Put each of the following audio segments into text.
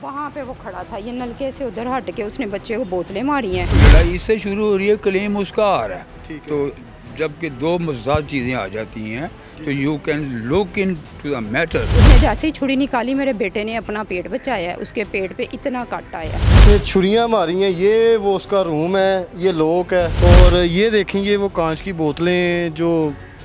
वहाँ पे वो खड़ा था, ये नलके से उधर हट के उसने बच्चे को बोतलें मारी हैं। लड़ाई इससे शुरू हो रही है, क्लेम उसका आ रहा है। तो जबकि दो मज़ाद चीज़ें आ जाती हैं तो you can look into the matter. उसने जैसे ही छुरी निकाली, मेरे बेटे ने अपना पेट बचाया है, उसके पेट पे इतना काट आया। ये छुरियां मारी हैं, ये वो उसका रूम है, ये लॉक है, और ये देखें ये वो कांच की बोतलें जो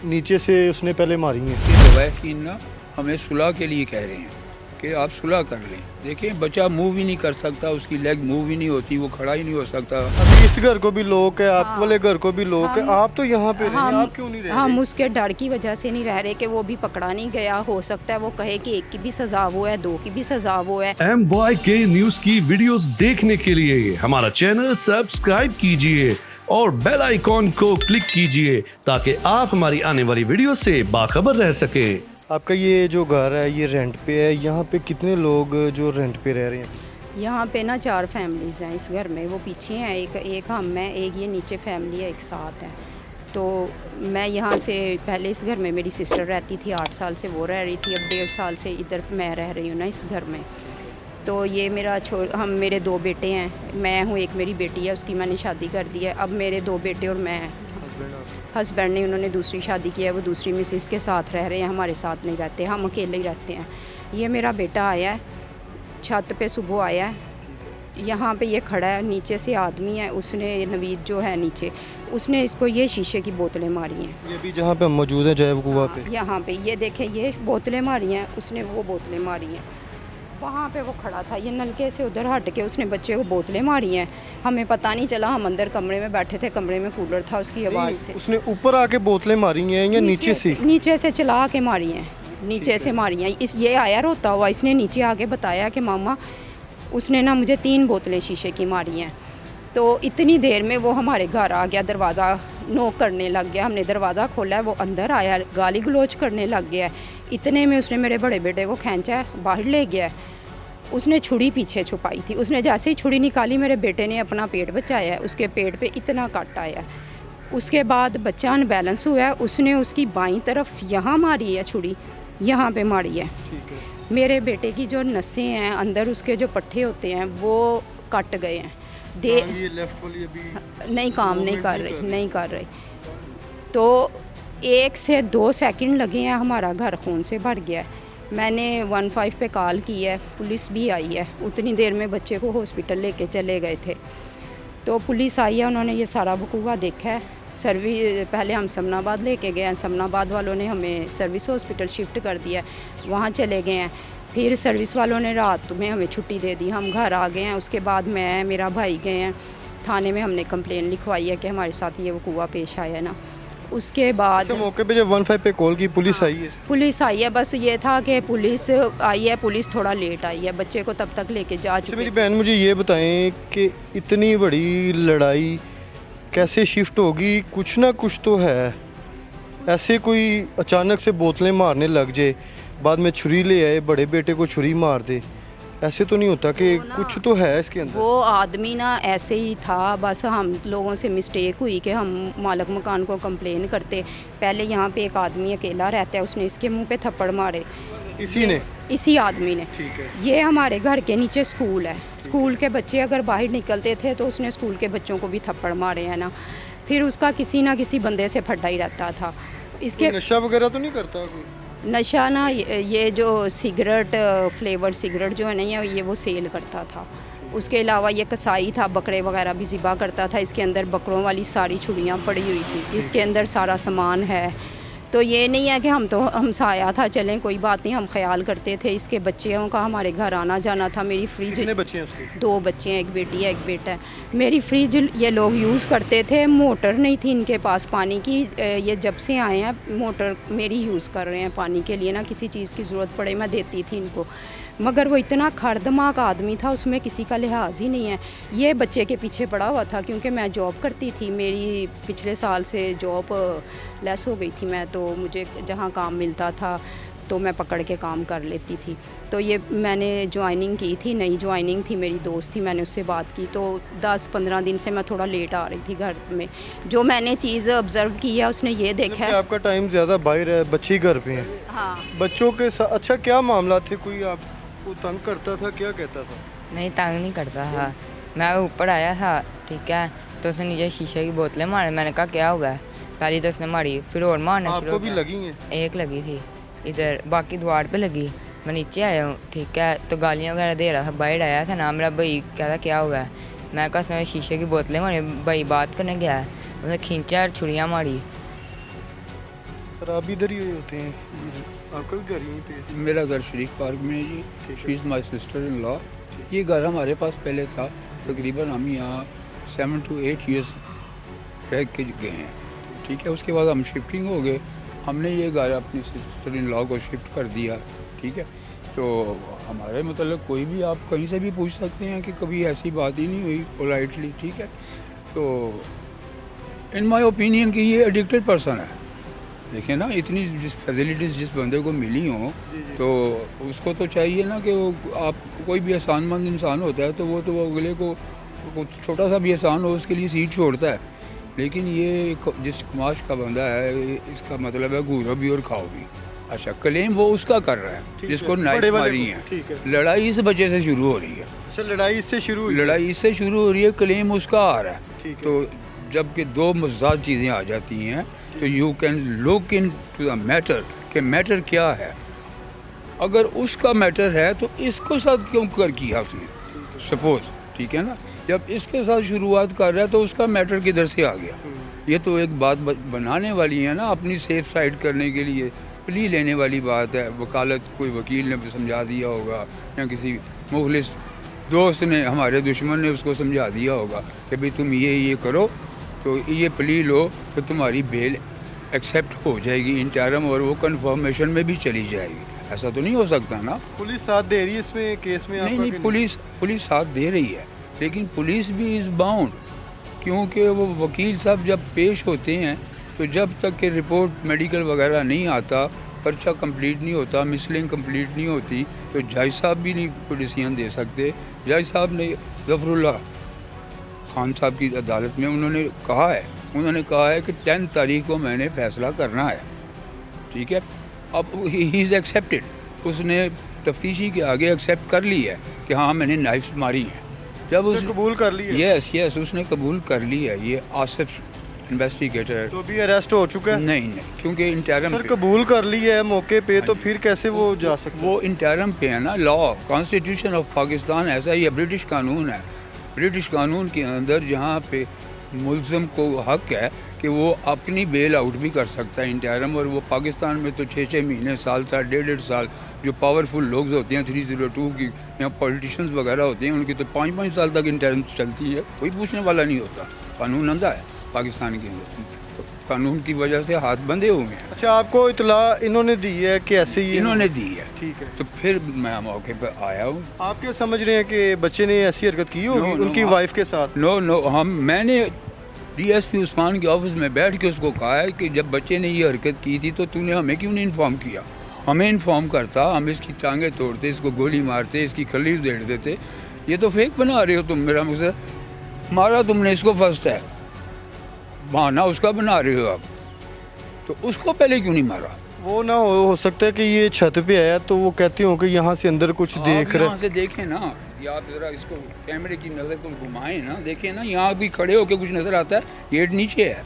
नीचे से उसने पहले मारी हैं। रवायकीन ना हमें सुलह के लिए कह रहे हैं कि आप सुलह कर लें। देखें बच्चा मूव ही नहीं कर सकता, उसकी लेग मूव ही नहीं होती, वो खड़ा ही नहीं हो सकता। अभी इस घर को भी लॉक है, आप वाले घर को भी लॉक है, आप तो यहाँ पे रहे हैं, आप क्यों नहीं रह रहे? हम उसके डर की वजह से नहीं रह रहे कि वो भी पकड़ा नहीं गया। हो सकता है वो कहे कि एक की भी सजा वो है, दो की भी सजा वो है। MYK न्यूज की वीडियोस देखने के लिए हमारा चैनल सब्सक्राइब कीजिए और बेल आइकॉन को क्लिक कीजिए ताकि आप हमारी आने वाली वीडियो से बाखबर रह सके। आपका ये जो घर है ये रेंट पे है, यहाँ पे कितने लोग जो रेंट पे रह रहे हैं? यहाँ पे ना 4 फैमिलीज़ हैं इस घर में। वो पीछे हैं, एक हम हैं, एक ये नीचे फैमिली है, एक साथ है। तो मैं यहाँ से पहले इस घर में मेरी सिस्टर रहती थी, 8 साल से वो रह रही थी, अब 1.5 साल से इधर मैं रह रही हूँ ना इस घर में। तो ये मेरे 2 बेटे हैं, मैं हूँ, एक मेरी बेटी है, उसकी मैंने शादी कर दी है। अब मेरे 2 बेटे और मैं, हस्बैंड ने उन्होंने दूसरी शादी की है, वो दूसरी मिसेस के साथ रह रहे हैं, हमारे साथ नहीं रहते, हम अकेले ही रहते हैं। ये मेरा बेटा आया है, छत पे सुबह आया है, यहाँ पे ये खड़ा है, नीचे से आदमी है, उसने नवीद जो है नीचे, उसने इसको ये शीशे की बोतलें मारी हैं। ये भी जहाँ पे हम मौजूद हैं जय कुआ पे, यहाँ पे ये देखें, ये बोतलें मारी हैं, उसने वो बोतलें मारी हैं। वहाँ पे वो खड़ा था, ये नलके से उधर हट के उसने बच्चे को बोतलें मारी हैं। हमें पता नहीं चला, हम अंदर कमरे में बैठे थे, कमरे में कूलर था, उसकी आवाज़ से उसने ऊपर आके बोतलें मारी हैं या नीचे से? नीचे से चला के मारी हैं, नीचे से मारी हैं। ये आया रोता हुआ, इसने नीचे आके बताया कि मामा उसने ना मुझे 3 बोतलें शीशे की मारी हैं। तो इतनी देर में वो हमारे घर आ गया, दरवाज़ा नॉक करने लग गया। हमने दरवाज़ा खोला है, वो अंदर आया, गाली गलोच करने लग गया। इतने में उसने मेरे बड़े बेटे को खींचा, बाहर ले गया। उसने छुरी पीछे छुपाई थी, उसने जैसे ही छुरी निकाली, मेरे बेटे ने अपना पेट बचाया है, उसके पेट पे इतना काट आया है। उसके बाद बच्चा अनबैलेंस हुआ है, उसने उसकी बाईं तरफ यहाँ मारी है छुरी, यहाँ पे मारी है। मेरे बेटे की जो नसें हैं अंदर, उसके जो पट्टे होते हैं वो कट गए हैं। ये लेफ्ट वाली अभी नहीं काम नहीं कर रही। तो 1 से 2 सेकंड लगे हैं, हमारा घर खून से भर गया है। मैंने 15 पे कॉल की है, पुलिस भी आई है। उतनी देर में बच्चे को हॉस्पिटल लेके चले गए थे। तो पुलिस आई है, उन्होंने ये सारा वकूआ देखा है। पहले हम समनाबाद लेके गए हैं, समनाबाद वालों ने हमें सर्विस हॉस्पिटल शिफ्ट कर दिया है, वहाँ चले गए हैं। फिर सर्विस वालों ने रात में हमें छुट्टी दे दी, हम घर आ गए हैं। उसके बाद मैं, मेरा भाई गए हैं थाने में, हमने कंप्लेन लिखवाई है कि हमारे साथ ये वकूआ पेश आया है ना। उसके बाद मौके पे जब 15 पे कॉल की पुलिस आई है? पुलिस आई है, बस ये था कि पुलिस आई है, पुलिस थोड़ा लेट आई है, बच्चे को तब तक लेके जा चुके। मेरी बहन मुझे ये बताएं कि इतनी बड़ी लड़ाई कैसे शिफ्ट होगी? कुछ ना कुछ तो है, ऐसे कोई अचानक से बोतलें मारने लग जाए, बाद में छुरी ले आए, बड़े बेटे को छुरी मार दे, ऐसे तो नहीं होता कि कुछ तो है इसके अंदर? वो आदमी ना ऐसे ही था, बस हम लोगों से मिस्टेक हुई कि हम मालिक मकान को कंप्लेन करते। पहले यहाँ पे एक आदमी अकेला रहता है, उसने इसके मुंह पे थप्पड़ मारे, इसी आदमी ने। ठीक है। ये हमारे घर के नीचे स्कूल है, स्कूल के बच्चे अगर बाहर निकलते थे तो उसने स्कूल के बच्चों को भी थप्पड़ मारे हैं ना। फिर उसका किसी ना किसी बंदे से फटा ही रहता था। इसके नशा वगैरह तो नहीं करता कोई? नशा ना, ये जो सिगरेट, फ्लेवर सिगरेट जो है नहीं, ये वो सेल करता था। उसके अलावा ये कसाई था, बकरे वगैरह भी ज़िबा करता था। इसके अंदर बकरों वाली सारी छुरियाँ पड़ी हुई थी, इसके अंदर सारा सामान है। तो ये नहीं है कि हम साया था, चलें कोई बात नहीं, हम ख्याल करते थे। इसके बच्चों का हमारे घर आना जाना था। मेरी फ्रिज, कितने बच्चे हैं उसके? 2 बच्चे हैं, एक बेटी है, एक बेटा है। मेरी फ्रिज ये लोग यूज़ करते थे, मोटर नहीं थी इनके पास पानी की। ये जब से आए हैं मोटर मेरी यूज़ कर रहे हैं पानी के लिए ना, किसी चीज़ की ज़रूरत पड़े मैं देती थी इनको। मगर वो इतना खरदमाक आदमी था, उसमें किसी का लिहाज ही नहीं है। ये बच्चे के पीछे पड़ा हुआ था, क्योंकि मैं जॉब करती थी, मेरी पिछले साल से जॉब लेस हो गई थी मैं, तो मुझे जहाँ काम मिलता था तो मैं पकड़ के काम कर लेती थी। तो ये मैंने ज्वाइनिंग की थी, नई ज्वाइनिंग थी, मेरी दोस्त थी, मैंने उससे बात की। तो 10-15 दिन से मैं थोड़ा लेट आ रही थी घर में। जो मैंने चीज़ ऑब्ज़र्व की है उसने ये देखा है। आपका टाइम ज़्यादा बाहर है, बच्चे घर पे हैं। हाँ, बच्चों के साथ अच्छा क्या मामला थे? कोई आप वो तंग करता था, क्या कहता था? नहीं, तंग नहीं करता था। मैं ऊपर आया था, ठीक है, तो उसने नीचे शीशे की बोतलें मारी। मैंने कहा क्या हुआ है, पहली तो उसने मारी, फिर और मारना शुरू आपको हो भी गया। लगी हैं? एक लगी थी इधर, बाकी द्वार पे लगी। मैं नीचे आया हूँ, ठीक है, तो गालियाँ वगैरह दे रहा था। बाहर आया था ना, मेरा भाई कहता क्या हुआ है। मैं कहा उसने शीशे की बोतलें मारी। भाई बात करने गया है, उसने खींचा और छुरियाँ मारी। सर आप भी इधर ही होते हैं? आपका भी घर यहीं पे है? मेरा घर शरीफ पार्क में है जी। She is my sister in law. ये घर हमारे पास पहले था, तकरीबन हम यहाँ 7 to 8 ईयर्स रह के गए हैं, ठीक है। उसके बाद हम शिफ्टिंग हो गए, हमने ये घर अपनी सिस्टर इन लॉ को शिफ्ट कर दिया, ठीक है। तो हमारे मतलब कोई भी आप कहीं से भी पूछ सकते हैं कि कभी ऐसी बात ही नहीं हुई पोलाइटली, ठीक है। तो इन माय ओपिनियन कि ये एडिक्टेड पर्सन है। देखिए ना, इतनी जिस फैसिलिटीज़ जिस बंदे को मिली हों, तो उसको तो चाहिए ना कि वो आप कोई भी एहसानमंद इंसान होता है तो वो अगले को छोटा सा भी एहसान हो उसके लिए सीट छोड़ता है। लेकिन ये जिस कमाश का बंदा है, इसका मतलब है घूरो भी और खाओ भी। अच्छा, क्लेम वो उसका कर रहा है जिसको नाइट बड़े वाले मारी को, है। ठीक है। लड़ाई इस वजह से शुरू हो रही है। अच्छा, लड़ाई इससे शुरू हुई? लड़ाई इससे शुरू हो रही है, क्लेम उसका आ रहा है। ठीक है। तो जबकि दो मज़ाद चीज़ें आ जाती हैं तो you can look into the matter कि मैटर क्या है। अगर उसका मैटर है तो इसको साथ क्यों कर किया उसने, सपोज, ठीक है ना। जब इसके साथ शुरुआत कर रहा है तो उसका मैटर किधर से आ गया। ये तो एक बात बनाने वाली है ना, अपनी सेफ साइड करने के लिए प्ली लेने वाली बात है। वकालत कोई वकील ने समझा दिया होगा या किसी मुखलिस दोस्त ने, हमारे दुश्मन ने उसको समझा दिया होगा कि भाई तुम ये करो तो ये प्ली लो तो तुम्हारी बेल एक्सेप्ट हो जाएगी इंटरम और वो कन्फर्मेशन में भी चली जाएगी। ऐसा तो नहीं हो सकता ना। पुलिस साथ दे रही है इसमें, केस में? नहीं आपका नहीं, कि पुलिस साथ दे रही है, लेकिन पुलिस भी इज़ बाउंड, क्योंकि वो वकील साहब जब पेश होते हैं तो जब तक कि रिपोर्ट मेडिकल वगैरह नहीं आता, पर्चा कंप्लीट नहीं होता, मिसलिंग कंप्लीट नहीं होती, तो जज साहब भी नहीं कोई डिसीजन दे सकते। जज साहब ने ज़फ़रुल्लाह खान साहब की अदालत में उन्होंने कहा है कि 10 तारीख को मैंने फ़ैसला करना है, ठीक है। अब ही इज़ एक्सेप्टेड, उसने तफ्तीशी के आगे एक्सेप्ट कर ली है कि हाँ मैंने नाइफ मारी है। जब उसने कबूल कर ली है? यस उसने कबूल कर ली है। ये आसिफ इन्वेस्टिगेटर तो भी अरेस्ट हो चुका है? नहीं, क्योंकि इंटरम सर कबूल कर ली है मौके पे, तो फिर कैसे वो जा सकते? वो इंटरम पे है ना। लॉ कॉन्स्टिट्यूशन ऑफ पाकिस्तान ऐसा ही है, ब्रिटिश कानून है। ब्रिटिश कानून के अंदर जहाँ पे मुल्ज़म को हक है कि वो अपनी बेल आउट भी कर सकता है इंटरम, और वो पाकिस्तान में तो 6 महीने, साल, 1.5 साल जो पावरफुल लोग होते हैं 302 की या पॉलिटिशियंस वगैरह होते हैं, उनकी तो 5 साल तक इंटरम चलती है, कोई पूछने वाला नहीं होता। कानून अंधा है पाकिस्तान के अंदर, तो कानून की वजह से हाथ बंधे हुए हैं। अच्छा, आपको इतला इन्होंने दी है कि ऐसे ही इन्होंने दी है, ठीक है। तो फिर मैं मौके पर आया हूँ। आप क्या समझ रहे हैं कि बच्चे ने ऐसी हरकत की होगी उनकी वाइफ के साथ? नो, मैंने डीएसपी उस्मान के ऑफिस में बैठ के उसको कहा है कि जब बच्चे ने ये हरकत की थी तो तूने हमें क्यों नहीं इन्फॉर्म किया। हमें इन्फॉर्म करता, हम इसकी टांगें तोड़ते, इसको गोली मारते, इसकी खलील देड़ देते। ये तो फेक बना रहे हो तुम। मेरा मकसद, मारा तुमने इसको फर्स्ट है, बहाना उसका बना रहे हो आप, तो उसको पहले क्यों नहीं मारा। वो ना हो सकता है कि ये छत पे आया तो वो कहते हो कि यहाँ से अंदर कुछ देख रहे। यहाँ से देखें ना, या आप जरा इसको कैमरे की नज़र को घुमाएं ना, देखें ना, यहाँ भी खड़े होके कुछ नज़र आता है, गेट नीचे है।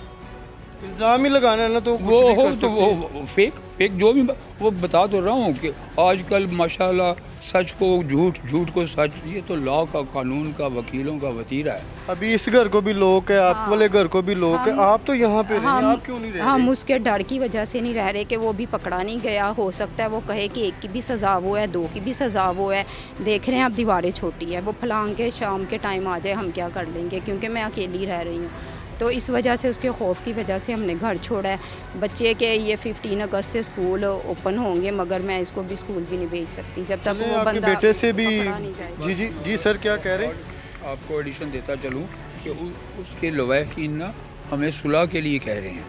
इल्ज़ाम ही लगाना है ना, तो कुछ वो भी हो कर तो सकते हैं। वो फेक जो भी वो बता तो रहा हूँ कि आजकल माशाल्लाह सच को झूठ को सच, ये तो लॉ का, कानून का, वकीलों का वतीरा है। अभी इस घर को भी लोग है, आप हाँ। वाले घर को भी लोग है, आप तो यहाँ पे रहे, आप क्यों नहीं रह रहे? हम उसके डर की वजह से नहीं रह रहे कि वो भी पकड़ा नहीं गया। हो सकता है वो कहे कि 1 की भी सज़ा वो है, 2 की भी सज़ा वो है। देख रहे हैं अब दीवारें छोटी है, वो फलांग के शाम के टाइम आ जाए हम क्या कर लेंगे, क्योंकि मैं अकेली रह रही हूँ। तो इस वजह से, उसके खौफ की वजह से हमने घर छोड़ा है। बच्चे के ये 15 अगस्त से स्कूल ओपन होंगे, मगर मैं इसको भी स्कूल भी नहीं भेज सकती जब तक चलिए, वो आपके बंदा बेटे से भी पकड़ा नहीं जाएगा। जी सर, क्या कह रहे हैं? और आपको एडिशन देता चलूँ कि उसके लवाहकीन ना हमें सुलह के लिए कह रहे हैं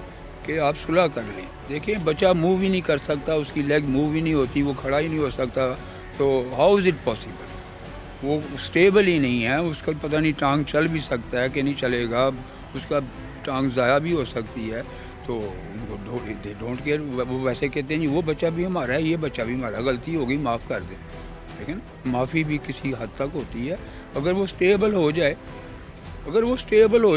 कि आप सुलह कर लें। देखिए, बच्चा मूव ही नहीं कर सकता, उसकी लेग मूव ही नहीं होती, वो खड़ा ही नहीं हो सकता, तो हाउ इज़ इट पॉसिबल। वो स्टेबल ही नहीं है, उसका पता नहीं टांग चल भी सकता है कि नहीं चलेगा, उसका टांग ज़ाया भी हो सकती है। तो उनको दे डोंट केयर। वो वैसे कहते हैं जी वो बच्चा भी हमारा है, ये बच्चा भी हमारा, गलती हो गई माफ़ कर दें। लेकिन माफ़ी भी किसी हद तक होती है। अगर वो स्टेबल हो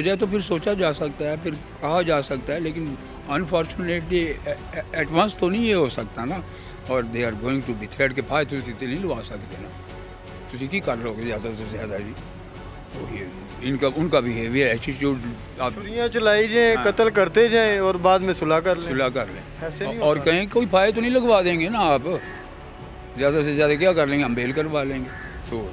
जाए, तो फिर सोचा जा सकता है, फिर कहा जा सकता है, लेकिन अनफॉर्चुनेटली एट वंस तो नहीं ये हो सकता ना। और they are going to be thread के फायदे तुम नहीं लवा सकते ना, तुम की कर लोगे ज़्यादा से ज़्यादा जी। तो ये उनका बिहेवियर एटीट्यूड आप छुरियाँ चलाई जाएं, कत्ल करते जाएं और बाद में सुलह कर लें। सुलह कर ऐसे लें नहीं और होता। कहें कोई फायदा तो नहीं लगवा देंगे ना आप, ज़्यादा से ज़्यादा क्या कर लेंगे, हम बेल करवा लेंगे। तो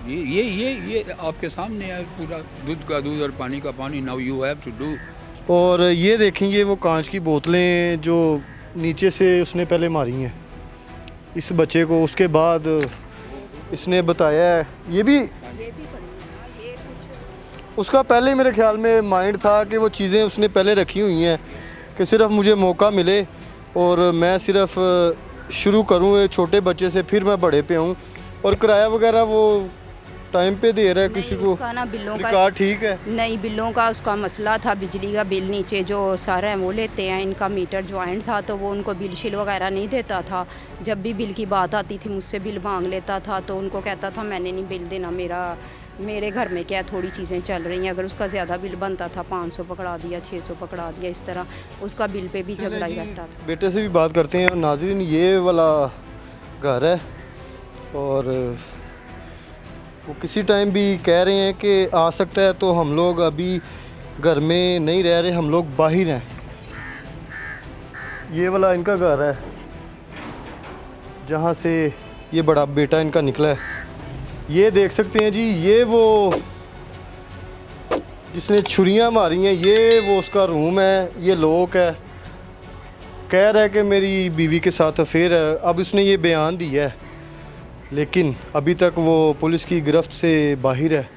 ये आपके सामने है पूरा, दूध का दूध और पानी का पानी। Now you have to do. और ये देखेंगे वो कांच की बोतलें जो नीचे से उसने पहले मारी हैं इस बच्चे को, उसके बाद इसने बताया है ये भी उसका पहले ही मेरे ख्याल में माइंड था कि वो चीज़ें उसने पहले रखी हुई हैं कि सिर्फ मुझे मौका मिले और मैं सिर्फ शुरू करूँ एक छोटे बच्चे से, फिर मैं बड़े पे आऊँ। और किराया वगैरह वो टाइम पे दे रहा है किसी को, उसका ना बिलों का रिकॉर्ड ठीक है। नहीं, बिलों का उसका मसला था। बिजली का बिल नीचे जो सारा है वो लेते हैं, इनका मीटर ज्वाइंट था तो वो उनको बिल शिल वगैरह नहीं देता था। जब भी बिल की बात आती थी मुझसे बिल मांग लेता था, तो उनको कहता था मैंने नहीं बिल देना, मेरे घर में क्या थोड़ी चीज़ें चल रही हैं। अगर उसका ज़्यादा बिल बनता था 500 पकड़ा दिया, 600 पकड़ा दिया, इस तरह उसका बिल पे भी झगड़ा ही रहता था। बेटे से भी बात करते हैं। नाज़रीन, ये वाला घर है और वो किसी टाइम भी कह रहे हैं कि आ सकता है, तो हम लोग अभी घर में नहीं रह रहे, हम लोग बाहर हैं। ये वाला इनका घर है जहाँ से ये बड़ा बेटा इनका निकला है। ये देख सकते हैं जी, ये वो जिसने छुरियाँ मारी हैं, ये वो उसका रूम है, ये लॉक है। कह रहा है कि मेरी बीवी के साथ अफेयर है। अब उसने ये बयान दिया है, लेकिन अभी तक वो पुलिस की गिरफ्त से बाहर है।